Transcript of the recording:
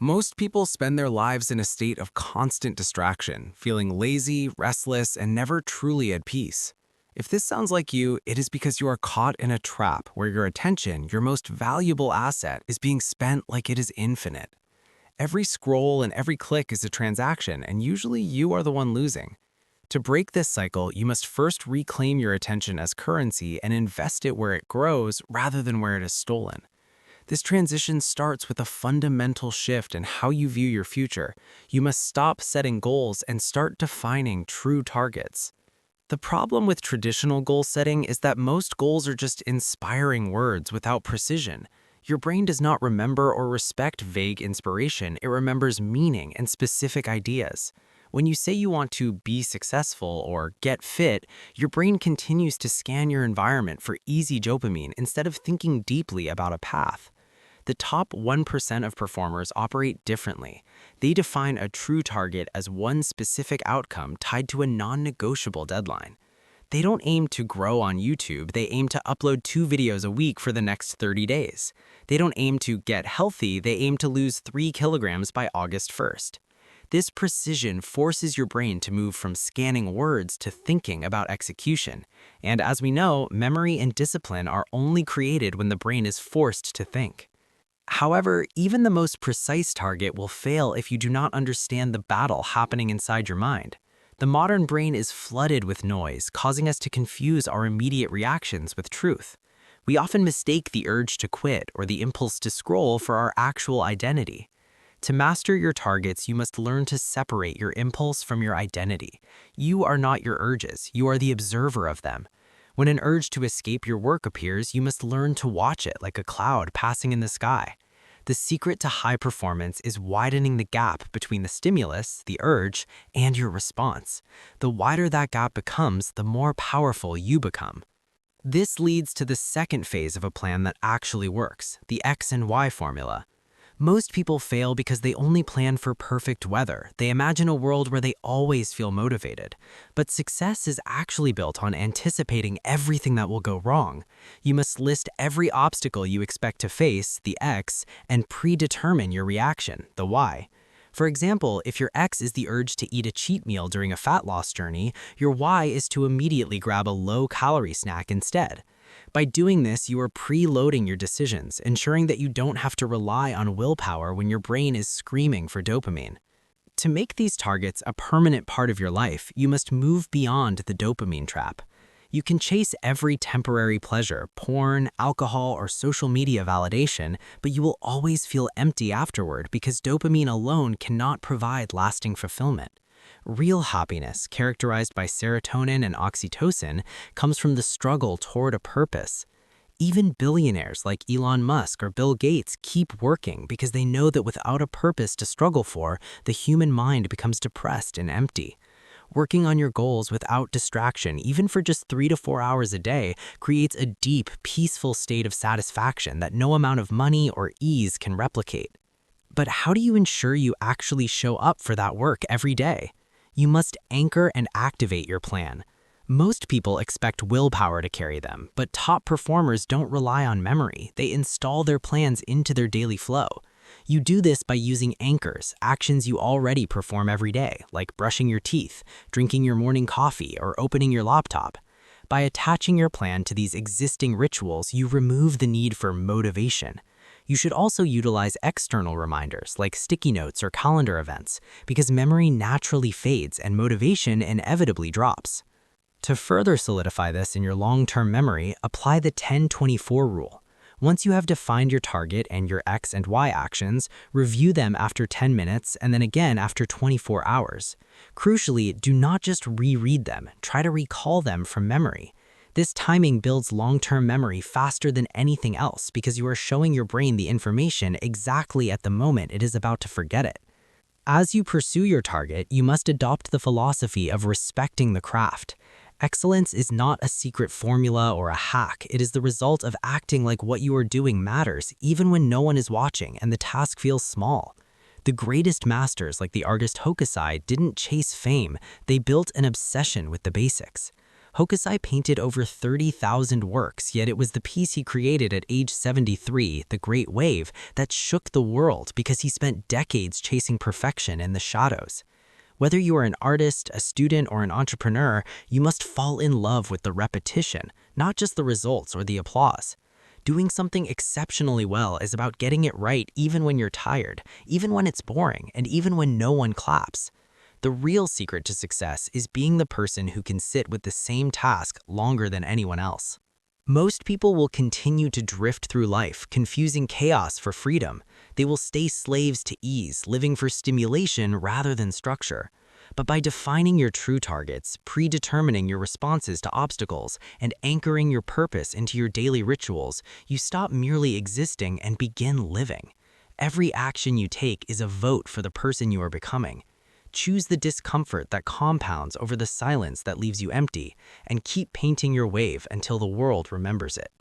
Most people spend their lives in a state of constant distraction, feeling lazy, restless, and never truly at peace. If this sounds like you, it is because you are caught in a trap where your attention, your most valuable asset, is being spent like it is infinite. Every scroll and every click is a transaction, and usually you are the one losing. To break this cycle, you must first reclaim your attention as currency and invest it where it grows rather than where it is stolen. This transition starts with a fundamental shift in how you view your future. You must stop setting goals and start defining true targets. The problem with traditional goal setting is that most goals are just inspiring words without precision. Your brain does not remember or respect vague inspiration, it remembers meaning and specific ideas. When you say you want to be successful or get fit, your brain continues to scan your environment for easy dopamine instead of thinking deeply about a path. The top 1% of performers operate differently. They define a true target as one specific outcome tied to a non-negotiable deadline. They don't aim to grow on YouTube, they aim to upload 2 videos a week for the next 30 days. They don't aim to get healthy, they aim to lose 3 kilograms by August 1st. This precision forces your brain to move from scanning words to thinking about execution. And as we know, memory and discipline are only created when the brain is forced to think. However, even the most precise target will fail if you do not understand the battle happening inside your mind. The modern brain is flooded with noise, causing us to confuse our immediate reactions with truth. We often mistake the urge to quit or the impulse to scroll for our actual identity. To master your targets, you must learn to separate your impulse from your identity. You are not your urges, you are the observer of them. When an urge to escape your work appears, you must learn to watch it like a cloud passing in the sky. The secret to high performance is widening the gap between the stimulus, the urge, and your response. The wider that gap becomes, the more powerful you become. This leads to the second phase of a plan that actually works, the X and Y formula. Most people fail because they only plan for perfect weather. They imagine a world where they always feel motivated. But success is actually built on anticipating everything that will go wrong. You must list every obstacle you expect to face, the X, and predetermine your reaction, the Y. For example, if your X is the urge to eat a cheat meal during a fat loss journey, your Y is to immediately grab a low-calorie snack instead. By doing this, you are preloading your decisions, ensuring that you don't have to rely on willpower when your brain is screaming for dopamine. To make these targets a permanent part of your life, you must move beyond the dopamine trap. You can chase every temporary pleasure, porn, alcohol, or social media validation, but you will always feel empty afterward because dopamine alone cannot provide lasting fulfillment. Real happiness, characterized by serotonin and oxytocin, comes from the struggle toward a purpose. Even billionaires like Elon Musk or Bill Gates keep working because they know that without a purpose to struggle for, the human mind becomes depressed and empty. Working on your goals without distraction, even for just 3 to 4 hours a day, creates a deep, peaceful state of satisfaction that no amount of money or ease can replicate. But how do you ensure you actually show up for that work every day? You must anchor and activate your plan. Most people expect willpower to carry them, but top performers don't rely on memory. They install their plans into their daily flow. You do this by using anchors, actions you already perform every day, like brushing your teeth, drinking your morning coffee, or opening your laptop. By attaching your plan to these existing rituals, you remove the need for motivation. You should also utilize external reminders like sticky notes or calendar events because memory naturally fades and motivation inevitably drops. To further solidify this in your long-term memory, apply the 10-24 rule. Once you have defined your target and your X and Y actions, review them after 10 minutes and then again after 24 hours. Crucially, do not just reread them, try to recall them from memory. This timing builds long-term memory faster than anything else because you are showing your brain the information exactly at the moment it is about to forget it. As you pursue your target, you must adopt the philosophy of respecting the craft. Excellence is not a secret formula or a hack. It is the result of acting like what you are doing matters, even when no one is watching and the task feels small. The greatest masters, like the artist Hokusai, didn't chase fame. They built an obsession with the basics. Hokusai painted over 30,000 works, yet it was the piece he created at age 73, The Great Wave, that shook the world because he spent decades chasing perfection in the shadows. Whether you are an artist, a student, or an entrepreneur, you must fall in love with the repetition, not just the results or the applause. Doing something exceptionally well is about getting it right even when you're tired, even when it's boring, and even when no one claps. The real secret to success is being the person who can sit with the same task longer than anyone else. Most people will continue to drift through life, confusing chaos for freedom. They will stay slaves to ease, living for stimulation rather than structure. But by defining your true targets, predetermining your responses to obstacles, and anchoring your purpose into your daily rituals, you stop merely existing and begin living. Every action you take is a vote for the person you are becoming. Choose the discomfort that compounds over the silence that leaves you empty, and keep painting your wave until the world remembers it.